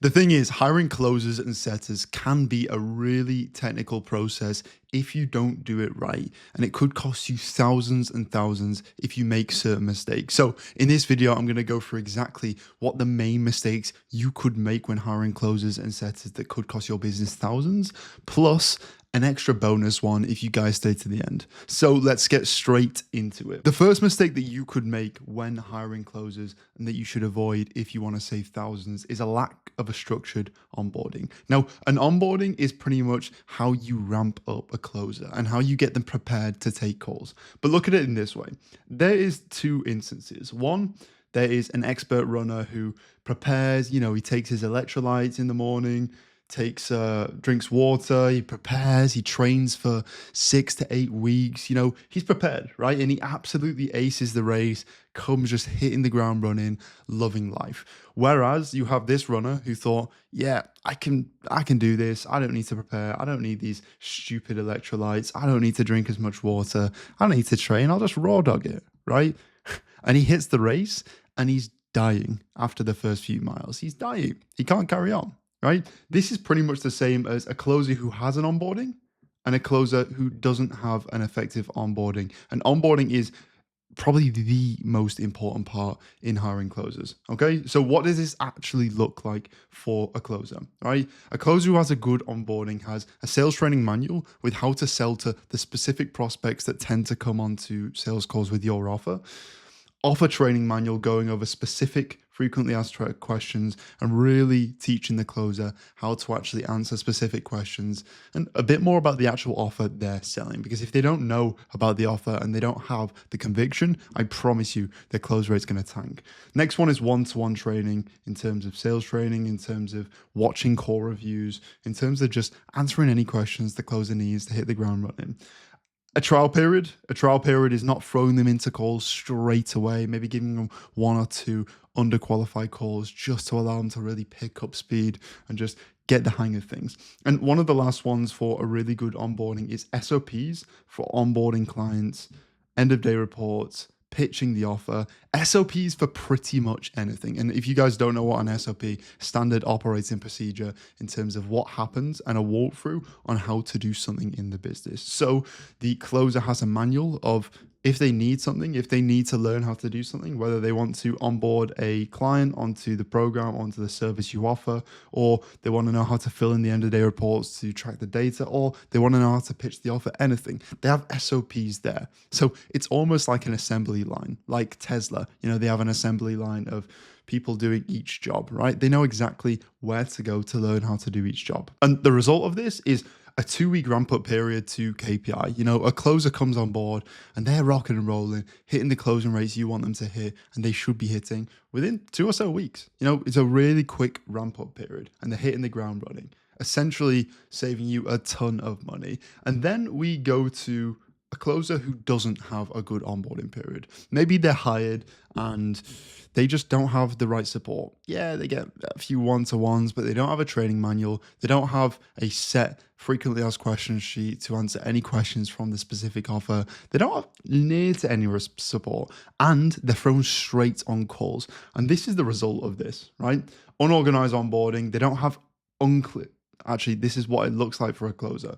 The thing is, hiring closers and setters can be a really technical process if you don't do it right, and it could cost you thousands and thousands if you make certain mistakes. So, in this video, I'm going to go through exactly what the main mistakes you could make when hiring closers and setters that could cost your business thousands, plus an extra bonus one if you guys stay to the end. So let's get straight into it. The first mistake that you could make when hiring closers and that you should avoid if you want to save thousands is a lack of a structured onboarding. Now, an onboarding is pretty much how you ramp up a closer and how you get them prepared to take calls. But look at it in this way. There is two instances. One, there is an expert runner who prepares, he takes his electrolytes in the morning, drinks water, he prepares, he trains for 6 to 8 weeks. He's prepared, right? And he absolutely aces the race, comes just hitting the ground running, loving life. Whereas you have this runner who thought, yeah, I can do this. I don't need to prepare. I don't need these stupid electrolytes. I don't need to drink as much water. I don't need to train. I'll just raw dog it, right? And he hits the race and he's dying after the first few miles. He's dying. He can't carry on, right? This is pretty much the same as a closer who has an onboarding and a closer who doesn't have an effective onboarding. And onboarding is probably the most important part in hiring closers. Okay, so what does this actually look like for a closer? Right, a closer who has a good onboarding has a sales training manual with how to sell to the specific prospects that tend to come onto sales calls with your offer training manual going over specific frequently asked questions and really teaching the closer how to actually answer specific questions and a bit more about the actual offer they're selling. Because if they don't know about the offer and they don't have the conviction, I promise you their close rate's going to tank. Next one is one-to-one training in terms of sales training, in terms of watching call reviews, in terms of just answering any questions the closer needs to hit the ground running. A trial period is not throwing them into calls straight away, maybe giving them one or two underqualified calls just to allow them to really pick up speed and just get the hang of things. And one of the last ones for a really good onboarding is SOPs for onboarding clients, end of day reports, pitching the offer, SOPs for pretty much anything. And if you guys don't know what an SOP, standard operating procedure in terms of what happens and a walkthrough on how to do something in the business. So the closer has a manual of if they need something, if they need to learn how to do something, whether they want to onboard a client onto the program, onto the service you offer, or they want to know how to fill in the end of day reports to track the data, or they want to know how to pitch the offer, anything. They have SOPs there. So it's almost like an assembly line, like Tesla. They have an assembly line of people doing each job, right? They know exactly where to go to learn how to do each job. And the result of this is a 2-week ramp up period to KPI. A closer comes on board and they're rocking and rolling, hitting the closing rates you want them to hit, and they should be hitting within 2 or so weeks. It's a really quick ramp up period and they're hitting the ground running, essentially saving you a ton of money. And then we go to a closer who doesn't have a good onboarding period. Maybe they're hired and they just don't have the right support. Yeah, they get a few one-to-ones, but they don't have a training manual. They don't have a set frequently asked questions sheet to answer any questions from the specific offer. They don't have near to any support, and they're thrown straight on calls. And this is the result of this, right? Unorganized onboarding. They don't have unclear. Actually, this is what it looks like for a closer.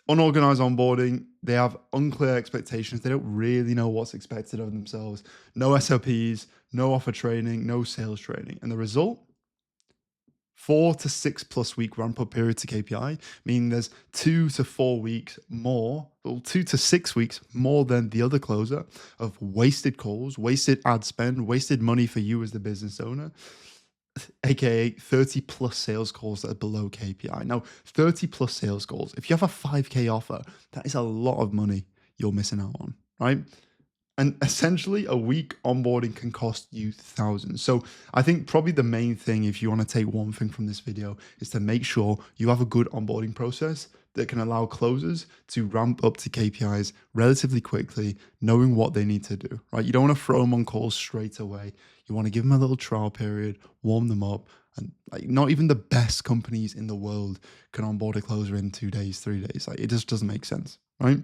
Unorganized onboarding, they have unclear expectations. They don't really know what's expected of themselves. No SOPs, no offer training, no sales training. And the result? 4 to 6+ week ramp up period to KPI, meaning there's 2 to 4 weeks more, well, 2 to 6 weeks more than the other closer of wasted calls, wasted ad spend, wasted money for you as the business owner, aka 30+ sales calls that are below KPI. Now, 30+ sales calls, if you have a 5K offer, that is a lot of money you're missing out on, right? And essentially, a week onboarding can cost you thousands. So I think probably the main thing, if you want to take one thing from this video, is to make sure you have a good onboarding process that can allow closers to ramp up to KPIs relatively quickly, knowing what they need to do, right? You don't want to throw them on calls straight away. You want to give them a little trial period, warm them up, and not even the best companies in the world can onboard a closer in 2 days, 3 days. It just doesn't make sense, right?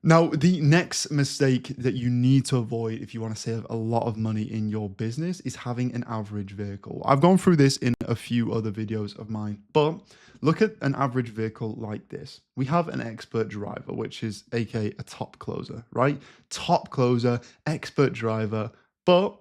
Now, the next mistake that you need to avoid if you want to save a lot of money in your business is having an average vehicle. I've gone through this in a few other videos of mine, but look at an average vehicle like this. We have an expert driver, which is aka a top closer, right? Top closer, expert driver, but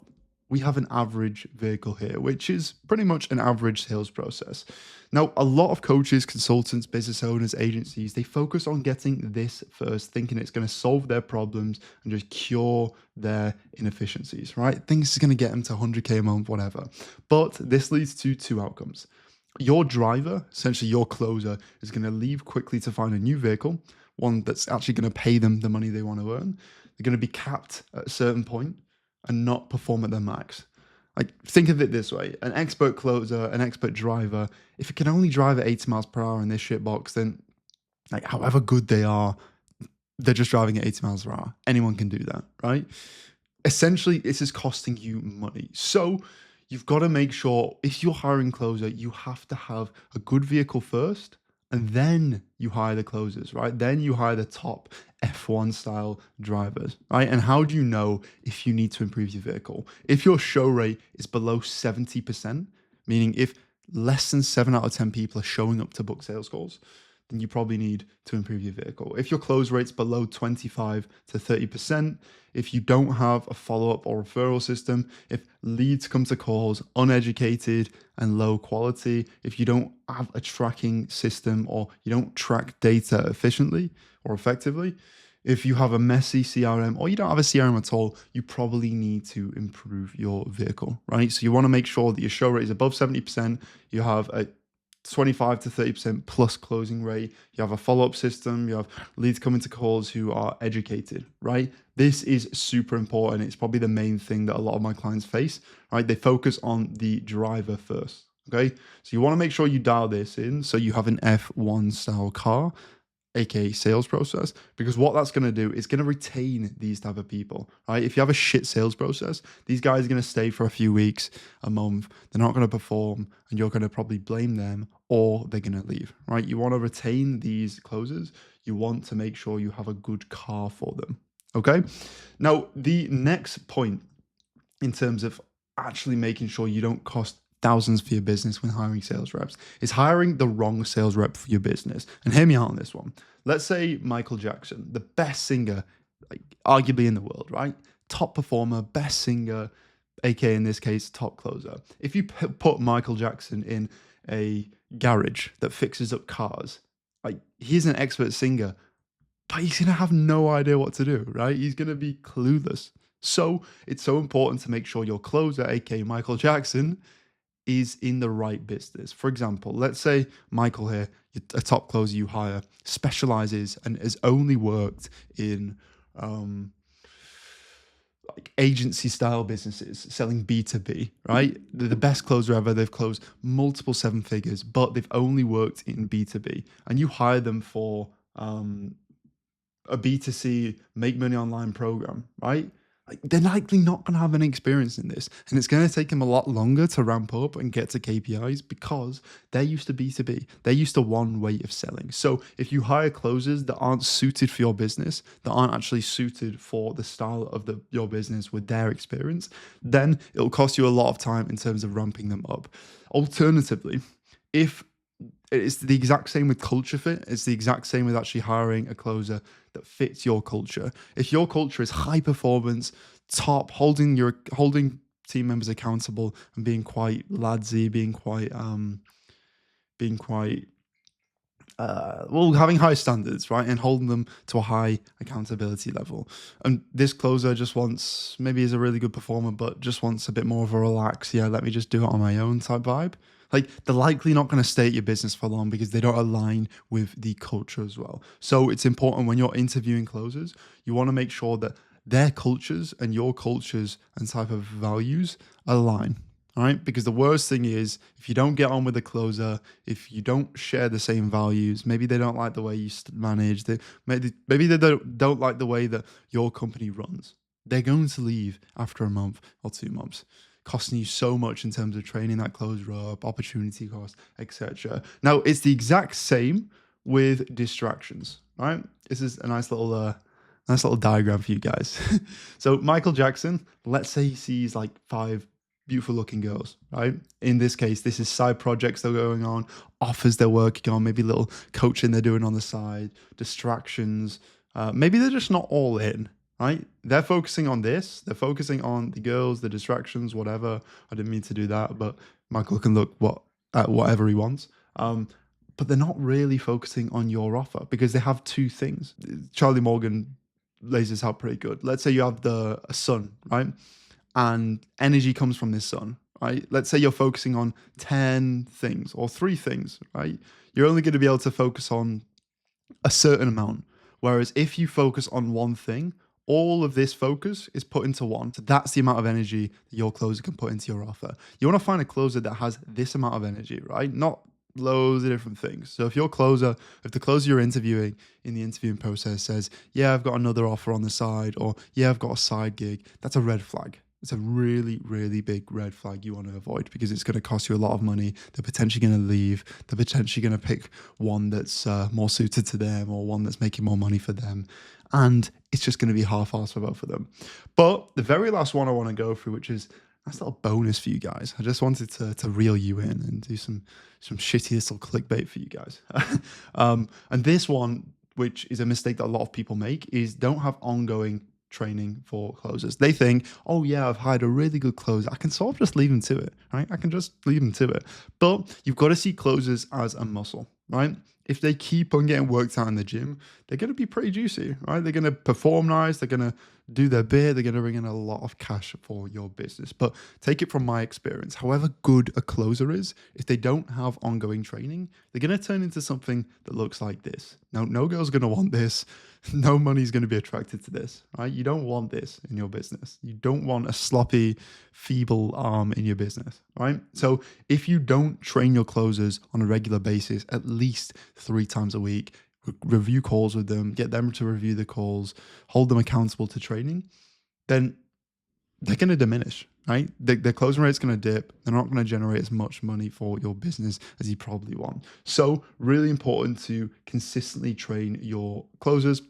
we have an average vehicle here, which is pretty much an average sales process. Now, a lot of coaches, consultants, business owners, agencies, they focus on getting this first, thinking it's going to solve their problems and just cure their inefficiencies, right? Things is going to get them to 100K a month, whatever. But this leads to two outcomes. Your driver, essentially your closer, is going to leave quickly to find a new vehicle, one that's actually going to pay them the money they want to earn. They're going to be capped at a certain point and not perform at their max. Like, think of it this way: an expert closer, an expert driver, if it can only drive at 80 miles per hour in this shit box, then like however good they are, they're just driving at 80 miles per hour. Anyone can do that, right? Essentially, this is costing you money. So you've got to make sure if you're hiring closer, you have to have a good vehicle first, and then you hire the closers, right? Then you hire the top F1 style drivers, right? And how do you know if you need to improve your vehicle? If your show rate is below 70%, meaning if less than 7 out of 10 people are showing up to book sales calls, then you probably need to improve your vehicle. If your close rate's below 25 to 30%, if you don't have a follow-up or referral system, if leads come to calls uneducated and low quality, if you don't have a tracking system or you don't track data efficiently or effectively, if you have a messy CRM or you don't have a CRM at all, you probably need to improve your vehicle, right? So you want to make sure that your show rate is above 70%, you have a 25 to 30% plus closing rate. You have a follow-up system. You have leads coming to calls who are educated, right? This is super important. It's probably the main thing that a lot of my clients face, right? They focus on the driver first, okay? So you want to make sure you dial this in so you have an F1 style car, aka sales process, because what that's going to do is going to retain these type of people, right? If you have a shit sales process, these guys are going to stay for a few weeks, a month, they're not going to perform, and you're going to probably blame them or they're going to leave, right? You want to retain these closers. You want to make sure you have a good car for them, okay? Now, the next point in terms of actually making sure you don't cost thousands for your business when hiring sales reps is hiring the wrong sales rep for your business. And hear me out on this one. Let's say Michael Jackson, the best singer, like, arguably in the world, right? Top performer, best singer, aka in this case, top closer. If you put Michael Jackson in a garage that fixes up cars, like, he's an expert singer, but he's gonna have no idea what to do, right? He's gonna be clueless. So it's so important to make sure your closer, aka Michael Jackson, is in the right business. For example, let's say Michael here, a top closer you hire, specializes and has only worked in like agency style businesses selling B2B, right? They're the best closer ever. They've closed multiple seven figures, but they've only worked in B2B. And you hire them for a B2C make money online program, right? Like, they're likely not going to have any experience in this. And it's going to take them a lot longer to ramp up and get to KPIs because they're used to B2B. They're used to one way of selling. So if you hire closers that aren't suited for your business, that aren't actually suited for the style of your business with their experience, then it'll cost you a lot of time in terms of ramping them up. Alternatively, if it's the exact same with culture fit, it's the exact same with actually hiring a closer that fits your culture. If your culture is high performance, top, holding team members accountable and being quite ladsy, being quite having high standards, right? And holding them to a high accountability level. And this closer just wants, maybe is a really good performer, but just wants a bit more of a relax, yeah, let me just do it on my own type vibe. Like, they're likely not going to stay at your business for long because they don't align with the culture as well. So it's important when you're interviewing closers, you want to make sure that their cultures and your cultures and type of values align. All right, because the worst thing is if you don't get on with the closer, if you don't share the same values, maybe they don't like the way you manage, maybe they don't like the way that your company runs. They're going to leave after a month or 2 months, costing you so much in terms of training that closer up, opportunity cost, etc. Now, it's the exact same with distractions, right? This is a nice little Nice little diagram for you guys. So Michael Jackson, let's say he sees like 5 beautiful looking girls, right? In this case, this is side projects that are going on, offers they're working on, maybe little coaching they're doing on the side, distractions. Maybe they're just not all in, right? They're focusing on this. They're focusing on the girls, the distractions, whatever. I didn't mean to do that, but Michael can look at whatever he wants. But they're not really focusing on your offer because they have 2 things. Charlie Morgan lays this out pretty good. Let's say you have a sun, right? And energy comes from this sun, right? Let's say you're focusing on 10 things or 3 things, right? You're only going to be able to focus on a certain amount. Whereas if you focus on one thing, all of this focus is put into one. So that's the amount of energy that your closer can put into your offer. You want to find a closer that has this amount of energy, right? Not loads of different things. So if the closer you're interviewing in the interviewing process says, yeah, I've got another offer on the side, or yeah, I've got a side gig, that's a red flag. It's a really, really big red flag you want to avoid because it's going to cost you a lot of money. They're potentially going to leave. They're potentially going to pick one that's more suited to them or one that's making more money for them. And it's just going to be half-assed for both of them. But the very last one I want to go through, which is a nice little bonus for you guys. I just wanted to reel you in and do some shitty little clickbait for you guys. And this one, which is a mistake that a lot of people make, is don't have ongoing training for closers. They think, oh yeah, I've hired a really good closer, I can sort of just leave them to it, right? I can just leave them to it. But you've got to see closers as a muscle, right? If they keep on getting worked out in the gym, they're going to be pretty juicy, right? They're going to perform nice. They're going to do their bit. They're going to bring in a lot of cash for your business. But take it from my experience, however good a closer is, if they don't have ongoing training, they're going to turn into something that looks like this. Now, no girl's going to want this. No money's going to be attracted to this, right? You don't want this in your business. You don't want a sloppy, feeble arm in your business, right? So if you don't train your closers on a regular basis, at least 3 times a week, review calls with them, get them to review the calls, hold them accountable to training, then they're going to diminish, right? Their closing rate's going to dip. They're not going to generate as much money for your business as you probably want. So really important to consistently train your closers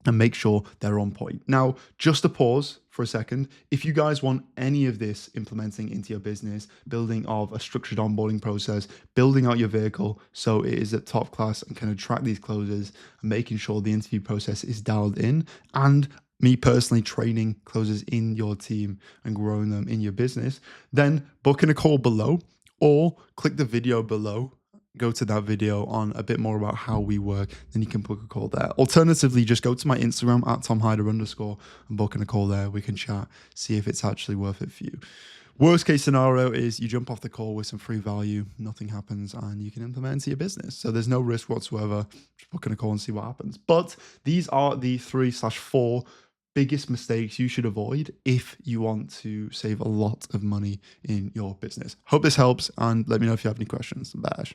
and make sure they're on point. Now, just to pause for a second, if you guys want any of this implementing into your business, building of a structured onboarding process, building out your vehicle so it is at top class and can attract these closers, and making sure the interview process is dialed in, and me personally training closers in your team and growing them in your business, then book in a call below or click the video below. Go to that video on a bit more about how we work, then you can book a call there. Alternatively, just go to my Instagram at @TomHyder_ and book in a call there. We can chat, see if it's actually worth it for you. Worst case scenario is you jump off the call with some free value, nothing happens, and you can implement into your business. So there's no risk whatsoever. Just book in a call and see what happens. But these are the 3/4 biggest mistakes you should avoid if you want to save a lot of money in your business. Hope this helps, and let me know if you have any questions. Bash.